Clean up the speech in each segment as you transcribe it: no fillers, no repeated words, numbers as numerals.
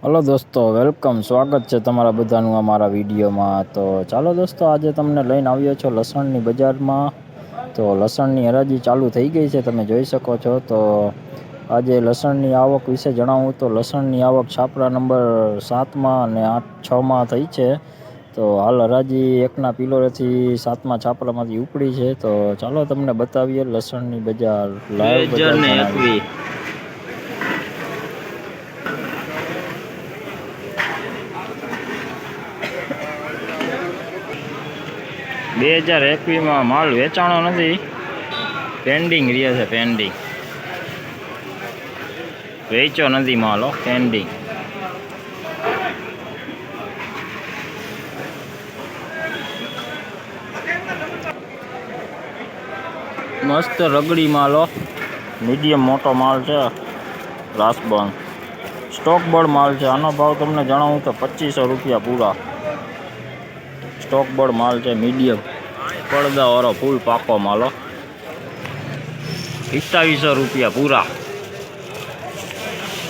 Hello દોસ્તો, welcome, સ્વાગત છે તમારા બધાનું અમારા વિડીયોમાં। તો ચાલો દોસ્તો, આજે તમને લઈને આવ્યો છો લસણની બજારમાં। તો લસણની હરાજી ચાલુ થઈ ગઈ છે, તમે જોઈ શકો છો। તો આજે લસણની આવક વિશે જણાવું તો લસણની આવક છાપરા નંબર 7માં અને 6માં થઈ છે। તો હાલ હરાજી 1ના પિલોરેથી 7મા છાપરામાંથી ઉપડી છે। તો ચાલો તમને બતાવીએ લસણની બજાર, લાઈવ બજાર જણાવીએ। 2021માં માલ વેચાણો નથી, પેન્ડિંગ રહે છે, પેન્ડિંગ વેચ્યો નથી માલ, પેન્ડિંગ। મસ્ત રગડી માલ, મીડિયમ મોટો માલ છે, રાસબંધ સ્ટોક બળ માલ છે। આનો ભાવ તમને જણાવું તો 2500 રૂપિયા પૂરા। સ્ટોક બળ માલ છે, મીડિયમ પડદાવાળો ફૂલ પાકો માલ, 2700 રૂપિયા પૂરા।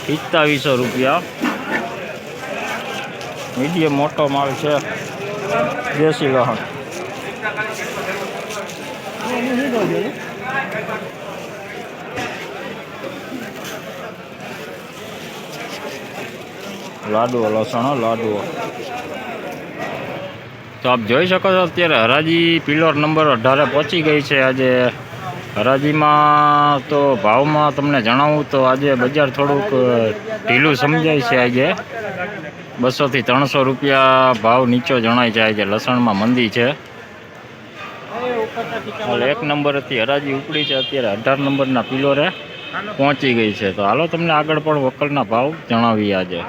2700 રૂપિયા મીડિયમ મોટો માલ છે, દેશી લહણ। લાડવો લસણ, લાડવો। તો આપ જોઈ શકો છો અત્યારે હરાજી પિલર નંબર 18 પહોંચી ગઈ છે। આજે હરાજીમાં તો ભાવમાં તમને જણાવું તો આજે બજાર થોડુંક ઢીલું સમજાય છે। આજે 200 થી 300 રૂપિયા ભાવ નીચો જણાય છે। આજે લસણમાં મંદી છે। હાલ 1 નંબરથી હરાજી ઉપડી છે, અત્યારે 18 નંબરના પિલોરે પહોંચી ગઈ છે। તો હાલો તમને આગળ પણ વકલના ભાવ જણાવીએ। આજે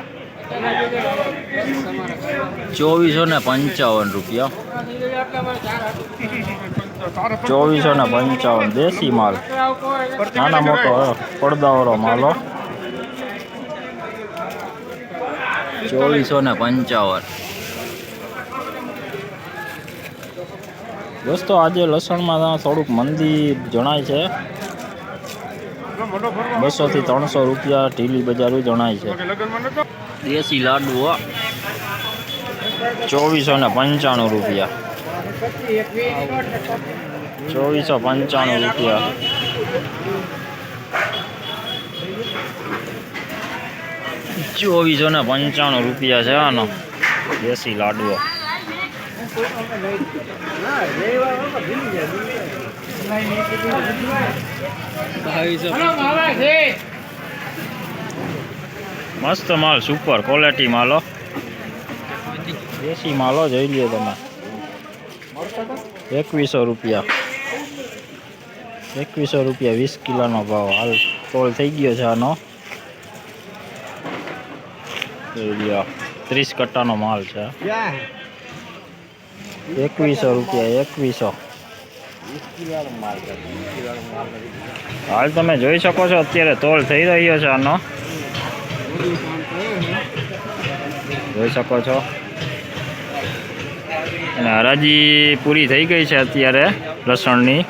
2455 રૂપિયા, 2455 દેશી માલ, નાના મોટો પડદાવાળો માલો, 2455। દોસ્તો આજે લસણમાં થોડુંક મંદી જણાય છે, 200 થી 300 રૂપિયા ઢીલી બજારું જણાય છે। દેશી લાડવો 2495 રૂપિયા, 2495 રૂપિયા। ₹2495 છે આનો દેશી લાડવો। મસ્ત માલ, સુપર ક્વોલિટી માલો, દેશી માલો જોઈ લ્યો તમે। 2100 રૂપિયા, 2100 રૂપિયા 20 કિલોનો ભાવ હાલ તોલ થઈ ગયો છે આનો। 30 કટ્ટાનો માલ છે, 2100 રૂપિયા, 2100। હાલ તમે જોઈ શકો છો અત્યારે તોલ થઈ રહ્યો છે આનો, જોઈ શકો છો। અને હરાજી પૂરી થઈ ગઈ છે અત્યારે લસણની।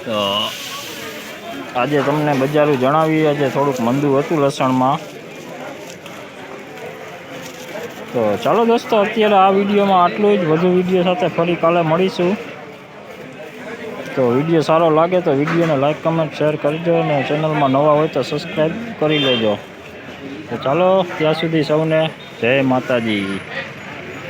તો આજે તમને બજારું જણાવી, આજે થોડુંક મંદું હતું લસણમાં। તો ચાલો દોસ્તો, અત્યારે આ વિડીયોમાં આટલું જ। વધુ વિડીયો સાથે ફરી કાલે મળીશું। તો વિડીયો સારો લાગે તો વિડીયોને લાઈક, કમેન્ટ, શેર કરજો, અને ચેનલમાં નવા હોય તો સબસ્ક્રાઈબ કરી લેજો। તો ચાલો, ત્યાં સુધી સૌને જય માતાજી।